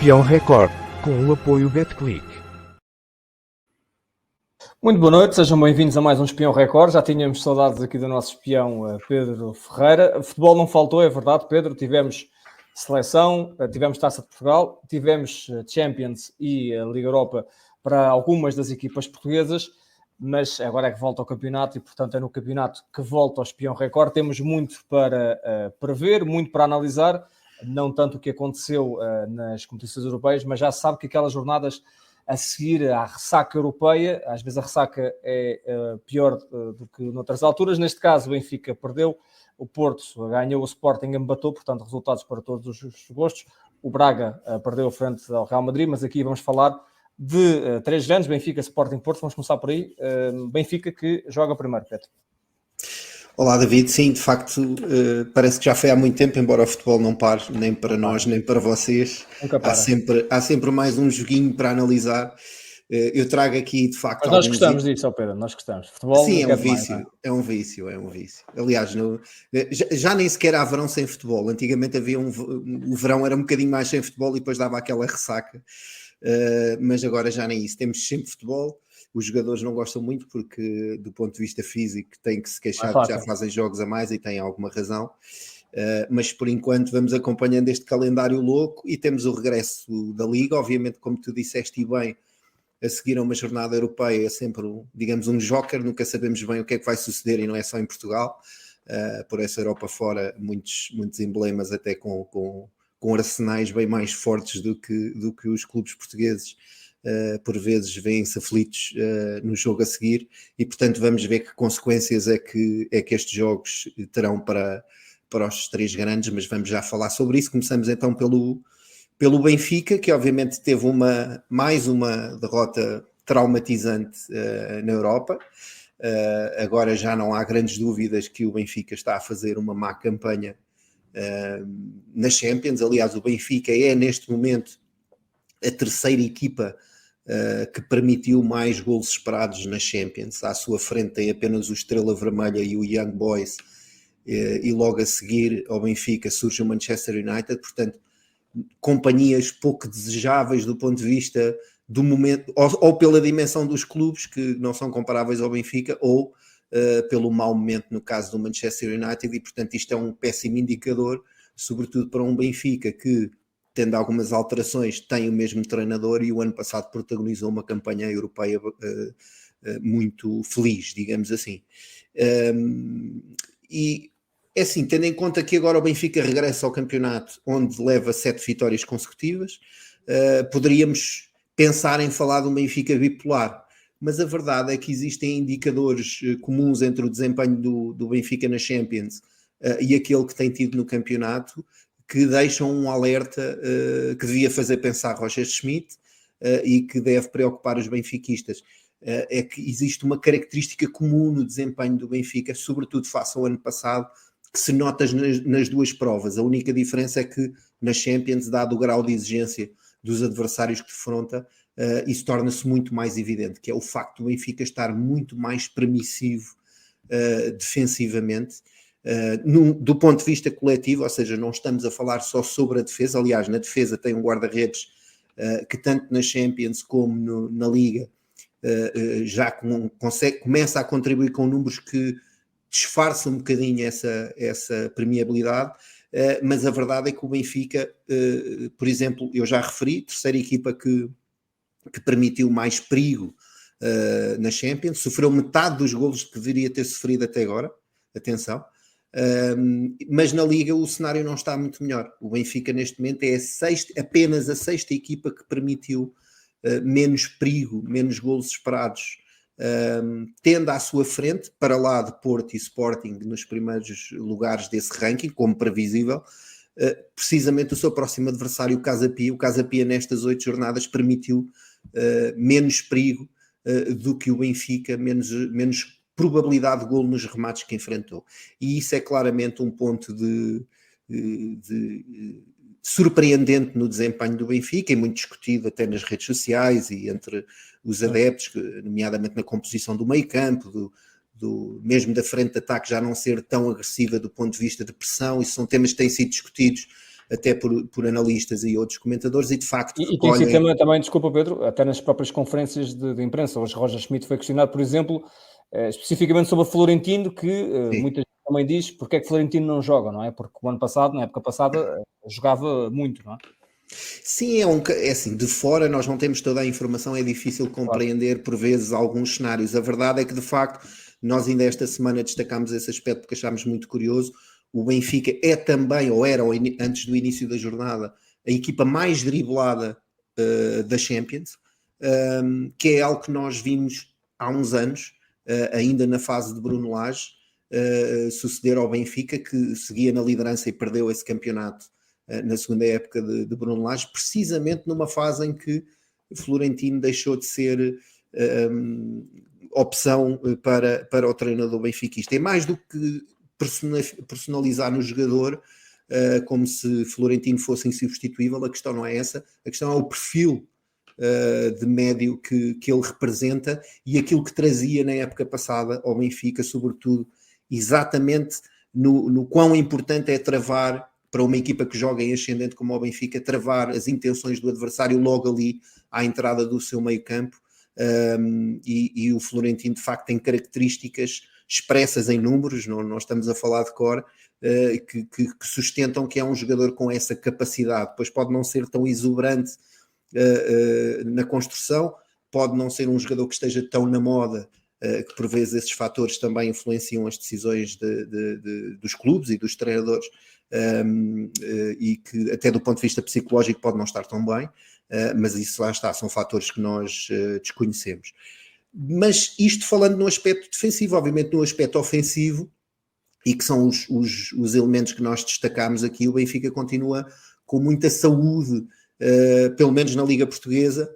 Espião Record, com o apoio Betclic. Muito boa noite, sejam bem-vindos a mais um Espião Record. Já tínhamos saudades aqui do nosso espião Pedro Ferreira. Futebol não faltou, é verdade, Pedro. Tivemos seleção, tivemos Taça de Portugal, tivemos Champions e Liga Europa para algumas das equipas portuguesas, mas agora é que volta ao campeonato e, portanto, é no campeonato que volta ao Espião Record. Temos muito para prever, muito para analisar, não tanto o que aconteceu nas competições europeias, mas já se sabe que aquelas jornadas a seguir à ressaca europeia, às vezes a ressaca é pior do que noutras alturas. Neste caso, o Benfica perdeu, o Porto ganhou, o Sporting empatou, portanto, resultados para todos os gostos. O Braga perdeu frente ao Real Madrid, mas aqui vamos falar de três grandes, Benfica, Sporting, Porto. Vamos começar por aí. Benfica que joga primeiro, Pedro. Olá, David. Sim, de facto, parece que já foi há muito tempo, embora o futebol não pare, nem para nós, nem para vocês. Há sempre mais um joguinho para analisar. Eu trago aqui, de facto... Mas nós gostamos disso, Pedro, nós gostamos. Futebol sim, é um vício. Aliás, já nem sequer há verão sem futebol. Antigamente o verão era um bocadinho mais sem futebol e depois dava aquela ressaca. Mas agora já nem isso. Temos sempre futebol. Os jogadores não gostam muito porque, do ponto de vista físico, têm que se queixar que já fazem jogos a mais e têm alguma razão. Mas, por enquanto, vamos acompanhando este calendário louco e temos o regresso da Liga. Obviamente, como tu disseste e bem, a seguir a uma jornada europeia é sempre, digamos, um joker. Nunca sabemos bem o que é que vai suceder e não é só em Portugal. Por essa Europa fora, muitos emblemas até com arsenais bem mais fortes do que os clubes portugueses. Por vezes vêm-se aflitos no jogo a seguir e, portanto, vamos ver que consequências é que estes jogos terão para os três grandes, mas vamos já falar sobre isso. Começamos então pelo Benfica, que obviamente teve mais uma derrota traumatizante na Europa. Agora já não há grandes dúvidas que o Benfica está a fazer uma má campanha na Champions. Aliás, o Benfica é neste momento a terceira equipa que permitiu mais golos esperados na Champions. À sua frente tem apenas o Estrela Vermelha e o Young Boys, e logo a seguir ao Benfica surge o Manchester United. Portanto, companhias pouco desejáveis do ponto de vista do momento, ou pela dimensão dos clubes, que não são comparáveis ao Benfica, ou pelo mau momento no caso do Manchester United, e portanto isto é um péssimo indicador, sobretudo para um Benfica que, tendo algumas alterações, tem o mesmo treinador e o ano passado protagonizou uma campanha europeia muito feliz, digamos assim. E é assim, tendo em conta que agora o Benfica regressa ao campeonato onde leva 7 vitórias consecutivas, poderíamos pensar em falar de um Benfica bipolar, mas a verdade é que existem indicadores comuns entre o desempenho do Benfica na Champions e aquele que tem tido no campeonato, que deixam um alerta que devia fazer pensar Roger Schmidt e que deve preocupar os benfiquistas. É que existe uma característica comum no desempenho do Benfica, sobretudo face ao ano passado, que se nota nas duas provas. A única diferença é que na Champions, dado o grau de exigência dos adversários que defronta, isso torna-se muito mais evidente, que é o facto do Benfica estar muito mais permissivo defensivamente. Do ponto de vista coletivo, ou seja, não estamos a falar só sobre a defesa. Aliás, na defesa tem um guarda-redes que tanto na Champions como na Liga já começa a contribuir com números que disfarçam um bocadinho essa permeabilidade, mas a verdade é que o Benfica, por exemplo, eu já referi, terceira equipa que permitiu mais perigo na Champions, sofreu metade dos golos que deveria ter sofrido até agora, atenção. Mas na Liga o cenário não está muito melhor. O Benfica neste momento é apenas a sexta equipa que permitiu menos perigo, menos golos esperados, tendo à sua frente, para lá de Porto e Sporting nos primeiros lugares desse ranking, como previsível, precisamente o seu próximo adversário, o Casa Pia. O Casa Pia nestas 8 jornadas permitiu menos perigo do que o Benfica, menos probabilidade de golo nos remates que enfrentou. E isso é claramente um ponto de surpreendente no desempenho do Benfica, e muito discutido até nas redes sociais e entre os adeptos, nomeadamente na composição do meio-campo, mesmo da frente de ataque já não ser tão agressiva do ponto de vista de pressão. Isso são temas que têm sido discutidos até por analistas e outros comentadores, e de facto E tem sido também, desculpa Pedro, até nas próprias conferências de imprensa. Hoje Roger Schmidt foi questionado, por exemplo, especificamente sobre o Florentino, que muita gente também diz porque é que Florentino não joga, não é? Porque o ano passado, na época passada, jogava muito, não é? Sim, é assim, de fora nós não temos toda a informação, é difícil compreender por vezes alguns cenários. A verdade é que de facto nós ainda esta semana destacámos esse aspecto porque achámos muito curioso. O Benfica é também, ou era antes do início da jornada, a equipa mais driblada da Champions, que é algo que nós vimos há uns anos, ainda na fase de Bruno Lage, suceder ao Benfica, que seguia na liderança e perdeu esse campeonato na segunda época de Bruno Lage, precisamente numa fase em que Florentino deixou de ser opção para o treinador benfiquista. É mais do que personalizar no jogador como se Florentino fosse insubstituível. A questão não é essa, a questão é o perfil de médio que ele representa e aquilo que trazia na época passada ao Benfica, sobretudo exatamente no quão importante é travar, para uma equipa que joga em ascendente como o Benfica, travar as intenções do adversário logo ali à entrada do seu meio campo. E o Florentino de facto tem características expressas em números, não estamos a falar de cor, que sustentam que é um jogador com essa capacidade. Depois pode não ser tão exuberante na construção, pode não ser um jogador que esteja tão na moda, que por vezes esses fatores também influenciam as decisões dos clubes e dos treinadores, e que até do ponto de vista psicológico pode não estar tão bem, mas isso lá está, são fatores que nós desconhecemos. Mas isto falando no aspecto defensivo, obviamente no aspecto ofensivo, e que são os elementos que nós destacamos aqui, o Benfica continua com muita saúde, pelo menos na Liga Portuguesa.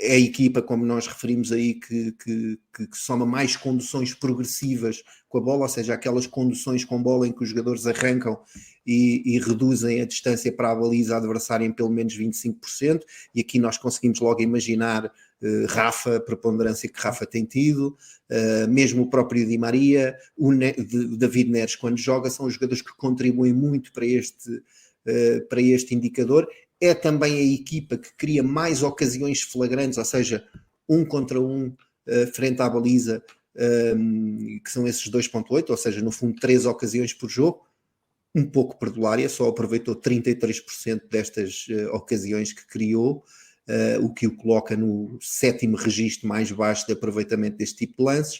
É a equipa, como nós referimos aí, que soma mais conduções progressivas com a bola, ou seja, aquelas conduções com bola em que os jogadores arrancam e reduzem a distância para a baliza adversária em pelo menos 25%, e aqui nós conseguimos logo imaginar Rafa, a preponderância que Rafa tem tido, mesmo o próprio Di Maria, David Neres quando joga, são os jogadores que contribuem muito para este indicador. É também a equipa que cria mais ocasiões flagrantes, ou seja, 1 contra 1 frente à baliza, que são esses 2.8, ou seja, no fundo 3 ocasiões por jogo, um pouco perdulária, só aproveitou 33% destas ocasiões que criou, o que o coloca no 7º registro mais baixo de aproveitamento deste tipo de lances,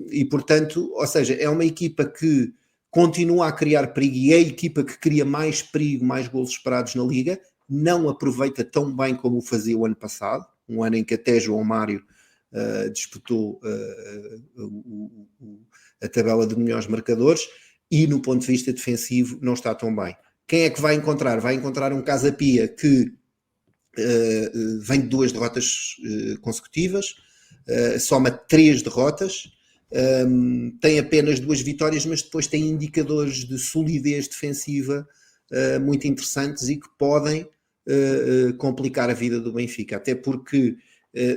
e portanto, ou seja, é uma equipa que continua a criar perigo e é a equipa que cria mais perigo, mais golos esperados na Liga, não aproveita tão bem como o fazia o ano passado, um ano em que até João Mário disputou a tabela de melhores marcadores, e no ponto de vista defensivo não está tão bem. Quem é que vai encontrar? Vai encontrar um Casa Pia que vem de 2 derrotas consecutivas, soma 3 derrotas, tem apenas 2 vitórias, mas depois tem indicadores de solidez defensiva muito interessantes e que podem complicar a vida do Benfica, até porque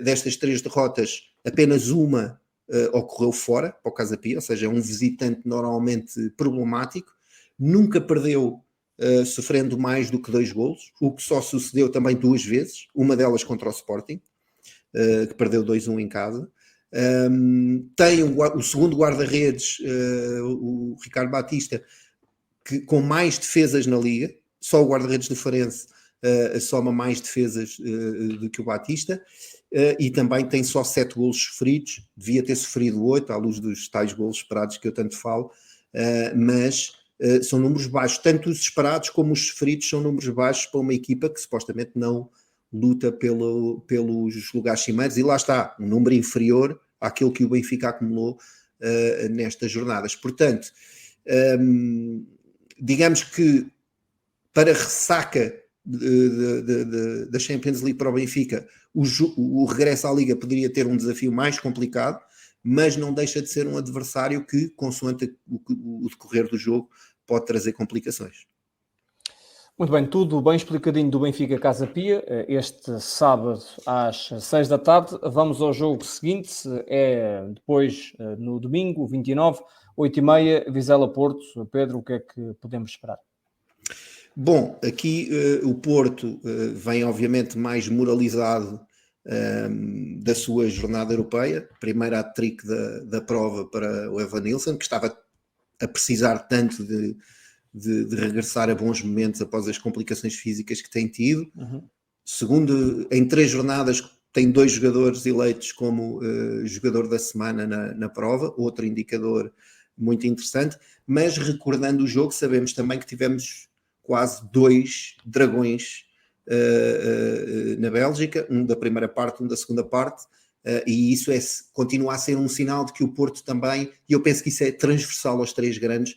destas 3 derrotas apenas uma ocorreu fora, para o Casa Pia, ou seja, é um visitante normalmente problemático, nunca perdeu sofrendo mais do que 2 golos, o que só sucedeu também 2 vezes, uma delas contra o Sporting, que perdeu 2-1 em casa. Tem o segundo guarda-redes, o Ricardo Batista, que, com mais defesas na Liga, só o guarda-redes do Farense soma mais defesas do que o Batista, e também tem só 7 golos sofridos, devia ter sofrido 8 à luz dos tais golos esperados que eu tanto falo, mas são números baixos, tanto os esperados como os sofridos são números baixos para uma equipa que supostamente não luta pelos lugares cimeiros, e lá está, um número inferior àquele que o Benfica acumulou nestas jornadas. Portanto, digamos que para ressaca da Champions League para o Benfica, o regresso à Liga poderia ter um desafio mais complicado, mas não deixa de ser um adversário que, consoante o decorrer do jogo, pode trazer complicações. Muito bem, tudo bem explicadinho do Benfica Casa Pia, este sábado às 6 da tarde. Vamos ao jogo seguinte, é depois no domingo, 29, 8h30, Vizela Porto. Pedro, o que é que podemos esperar? Bom, aqui o Porto vem obviamente mais moralizado da sua jornada europeia, primeira hat-trick da prova para o Evan Nilsson, que estava a precisar tanto de regressar a bons momentos após as complicações físicas que tem tido. Segundo, em 3 jornadas tem 2 jogadores eleitos como jogador da semana na prova, outro indicador muito interessante, mas recordando o jogo, sabemos também que tivemos quase 2 dragões na Bélgica, um da primeira parte, um da segunda parte, e isso continua a ser um sinal de que o Porto também, e eu penso que isso é transversal aos 3 grandes,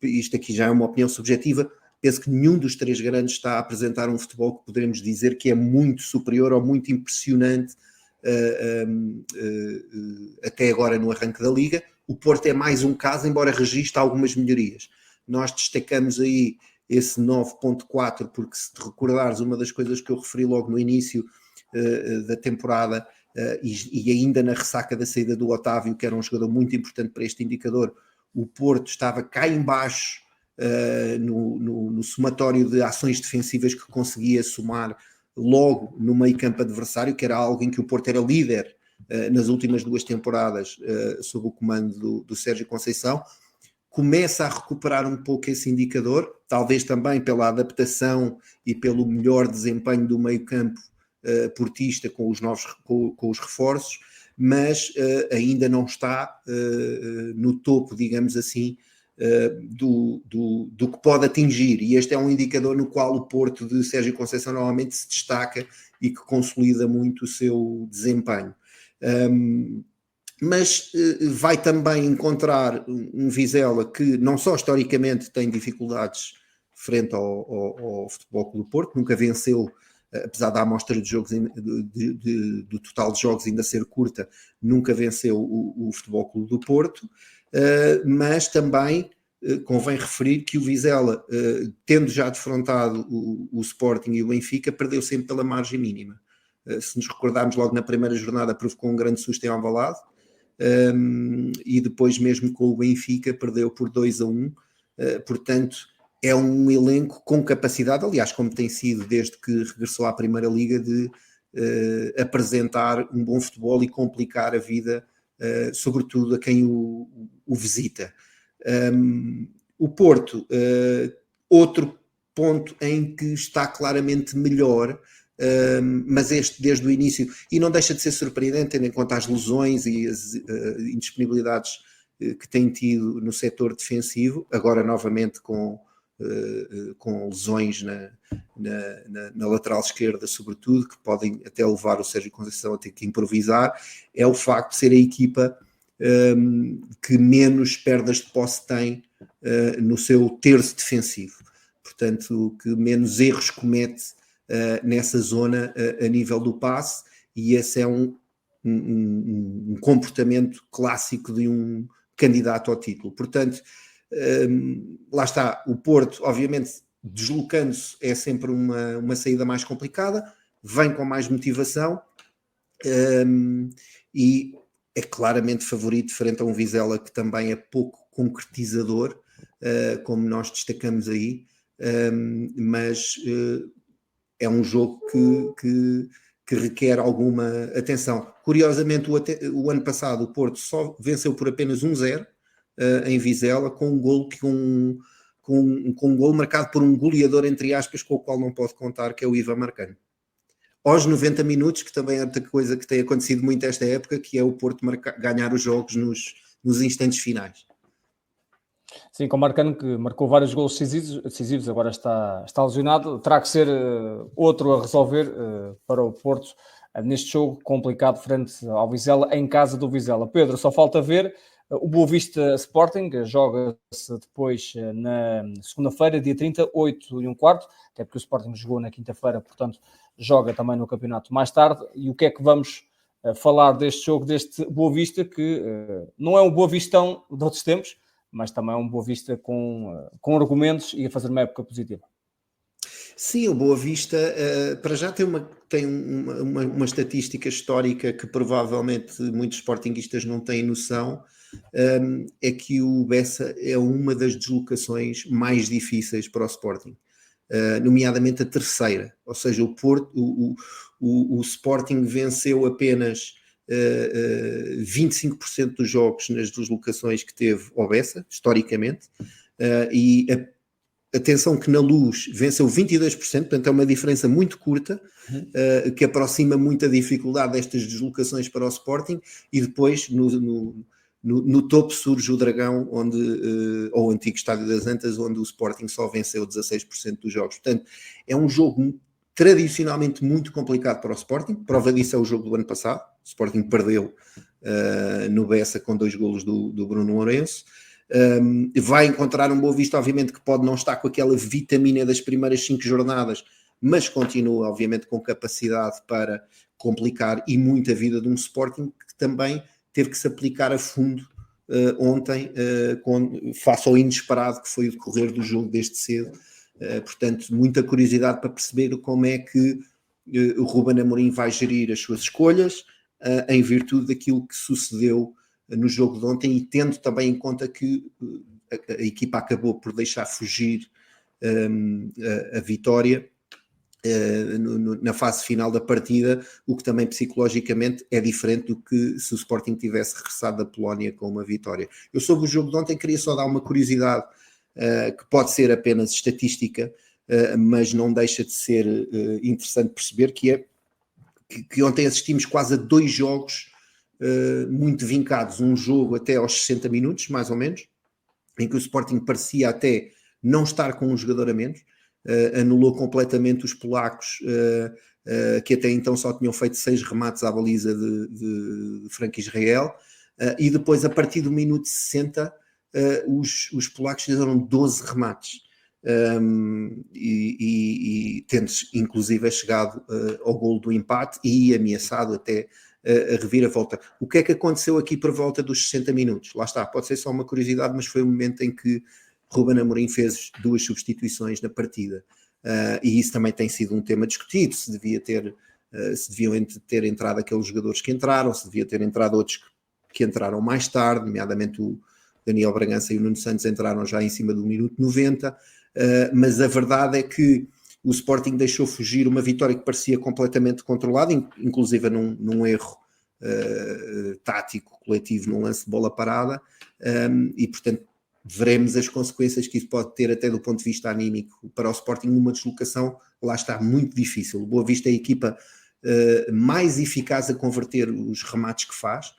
isto aqui já é uma opinião subjetiva, penso que nenhum dos 3 grandes está a apresentar um futebol que poderemos dizer que é muito superior ou muito impressionante até agora no arranque da Liga. O Porto é mais um caso, embora registre algumas melhorias. Nós destacamos aí esse 9.4, porque se te recordares, uma das coisas que eu referi logo no início da temporada, e ainda na ressaca da saída do Otávio, que era um jogador muito importante para este indicador, o Porto estava cá em baixo no somatório de ações defensivas que conseguia somar logo no meio campo adversário, que era algo em que o Porto era líder nas últimas 2 temporadas sob o comando do Sérgio Conceição. Começa a recuperar um pouco esse indicador, talvez também pela adaptação e pelo melhor desempenho do meio campo portista com os reforços, mas ainda não está no topo, digamos assim, do que pode atingir, e este é um indicador no qual o Porto de Sérgio Conceição normalmente se destaca e que consolida muito o seu desempenho. Mas vai também encontrar um Vizela que não só historicamente tem dificuldades frente ao Futebol Clube do Porto, nunca venceu, apesar da amostra de jogos do total de jogos ainda ser curta, nunca venceu o Futebol Clube do Porto, mas também convém referir que o Vizela, tendo já defrontado o Sporting e o Benfica, perdeu sempre pela margem mínima. Se nos recordarmos, logo na primeira jornada provocou um grande susto em Alvalade, e depois mesmo com o Benfica perdeu por 2-1, portanto é um elenco com capacidade, aliás, como tem sido desde que regressou à Primeira Liga, de apresentar um bom futebol e complicar a vida, sobretudo a quem o visita. O Porto, outro ponto em que está claramente melhor, mas este desde o início, e não deixa de ser surpreendente, tendo em conta as lesões e as indisponibilidades que tem tido no setor defensivo, agora novamente com lesões na lateral esquerda, sobretudo, que podem até levar o Sérgio Conceição a ter que improvisar, é o facto de ser a equipa que menos perdas de posse tem no seu terço defensivo, portanto, que menos erros comete nessa zona a nível do passe, e esse é um comportamento clássico de um candidato ao título. Portanto, lá está, o Porto, obviamente, deslocando-se é sempre uma saída mais complicada, vem com mais motivação, e é claramente favorito frente a um Vizela que também é pouco concretizador, como nós destacamos aí, mas é um jogo que requer alguma atenção. Curiosamente, o ano passado o Porto só venceu por apenas 1-0 em Vizela, com um golo com um golo marcado por um goleador, entre aspas, com o qual não pode contar, que é o Ivan Marcano. Aos 90 minutos, que também é outra coisa que tem acontecido muito esta época, que é o Porto ganhar os jogos nos instantes finais. Sim, com o Marcano, que marcou vários golos decisivos, agora está lesionado. Terá que ser outro a resolver para o Porto neste jogo complicado frente ao Vizela, em casa do Vizela. Pedro, só falta ver o Boa Vista Sporting, joga-se depois na segunda-feira, dia 30, 8:15, até porque o Sporting jogou na quinta-feira, portanto joga também no campeonato mais tarde. E o que é que vamos falar deste jogo, deste Boa Vista, que não é um Boa Vistão de outros tempos, mas também é um Boa Vista com argumentos e a fazer uma época positiva? Sim, o Boa Vista para já tem uma estatística histórica que provavelmente muitos sportinguistas não têm noção, é que o Bessa é uma das deslocações mais difíceis para o Sporting. nomeadamente a terceira, ou seja, o Sporting venceu apenas 25% dos jogos nas deslocações que teve ao Bessa, historicamente, e atenção que na Luz venceu 22%, portanto é uma diferença muito curta, que aproxima muito a dificuldade destas deslocações para o Sporting, e depois no topo surge o Dragão, ou o antigo Estádio das Antas, onde o Sporting só venceu 16% dos jogos. Portanto, é um jogo tradicionalmente muito complicado para o Sporting. Prova disso é o jogo do ano passado. O Sporting perdeu no Bessa com 2 golos do Bruno Lourenço. Vai encontrar um Boa Vista, obviamente, que pode não estar com aquela vitamina das primeiras 5 jornadas, mas continua, obviamente, com capacidade para complicar e muito a vida de um Sporting que também teve que se aplicar a fundo ontem, face ao inesperado que foi o decorrer do jogo desde cedo. Portanto, muita curiosidade para perceber como é que o Ruben Amorim vai gerir as suas escolhas em virtude daquilo que sucedeu no jogo de ontem, e tendo também em conta que a equipa acabou por deixar fugir a vitória na fase final da partida, o que também psicologicamente é diferente do que se o Sporting tivesse regressado da Polónia com uma vitória. Eu sobre o jogo de ontem queria só dar uma curiosidade que pode ser apenas estatística, mas não deixa de ser interessante perceber, que é que ontem assistimos quase a 2 jogos muito vincados, um jogo até aos 60 minutos, mais ou menos, em que o Sporting parecia até não estar com um jogador a menos, anulou completamente os polacos, que até então só tinham feito 6 remates à baliza de Frank Israel, e depois, a partir do minuto 60, os polacos fizeram 12 remates, e tendo inclusive chegado ao golo do empate e ameaçado até a reviravolta. O que é que aconteceu aqui por volta dos 60 minutos? Lá está, pode ser só uma curiosidade, mas foi o momento em que Ruben Amorim fez 2 substituições na partida, e isso também tem sido um tema discutido, se deviam ter entrado aqueles jogadores que entraram, se devia ter entrado outros que entraram mais tarde, nomeadamente o Daniel Bragança e o Nuno Santos entraram já em cima do minuto 90, mas a verdade é que o Sporting deixou fugir uma vitória que parecia completamente controlada, inclusive num erro tático coletivo, num lance de bola parada, e portanto veremos as consequências que isso pode ter até do ponto de vista anímico para o Sporting numa deslocação, lá está, muito difícil. O Boa Vista é a equipa mais eficaz a converter os remates que faz,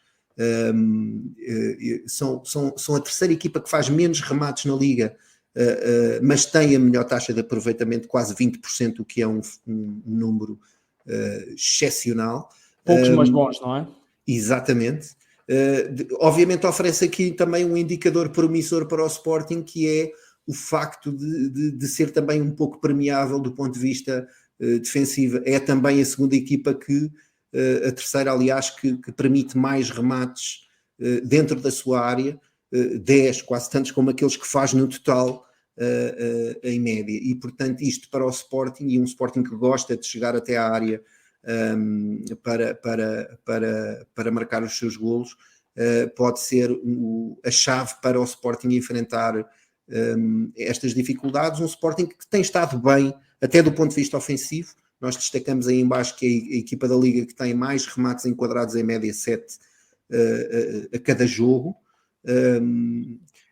são a terceira equipa que faz menos remates na Liga, mas tem a melhor taxa de aproveitamento, quase 20%, o que é um número excepcional. Poucos, mas bons, não é? Exatamente. Obviamente oferece aqui também um indicador promissor para o Sporting, que é o facto de ser também um pouco permeável do ponto de vista defensivo. É também a segunda equipa a terceira, aliás, que permite mais remates dentro da sua área, 10, quase tantos como aqueles que faz no total em média. E, portanto, isto para o Sporting, e um Sporting que gosta de chegar até à área para marcar os seus golos, pode ser a chave para o Sporting enfrentar estas dificuldades. Um Sporting que tem estado bem, até do ponto de vista ofensivo. Nós destacamos aí em baixo que é a equipa da Liga que tem mais remates enquadrados, em média 7 a cada jogo.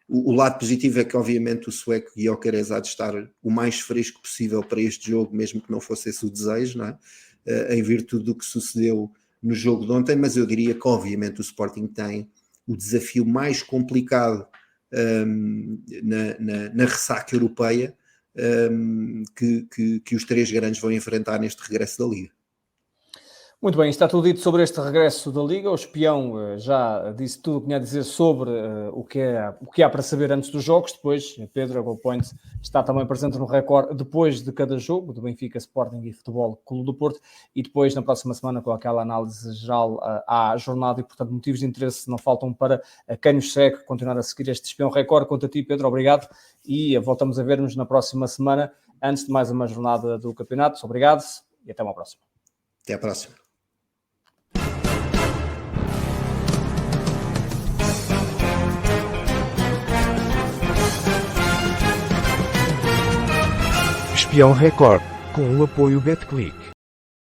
O lado positivo é que, obviamente, o sueco Gyökeres há de estar o mais fresco possível para este jogo, mesmo que não fosse esse o desejo, não é? Em virtude do que sucedeu no jogo de ontem, mas eu diria que, obviamente, o Sporting tem o desafio mais complicado na ressaca europeia, que os 3 grandes vão enfrentar neste regresso da Liga. Muito bem, está tudo dito sobre este regresso da Liga. O espião já disse tudo o que tinha a dizer sobre o que há para saber antes dos jogos. Depois, Pedro, a GoalPoint está também presente no Record depois de cada jogo, do Benfica, Sporting e Futebol Clube do Porto, e depois, na próxima semana, com aquela análise geral à jornada, e, portanto, motivos de interesse não faltam para quem nos segue continuar a seguir este espião Record. Quanto a ti, Pedro, obrigado, e voltamos a ver-nos na próxima semana, antes de mais uma jornada do campeonato. Obrigado e até uma próxima. Até à próxima. Espião Record, com o apoio BetClick.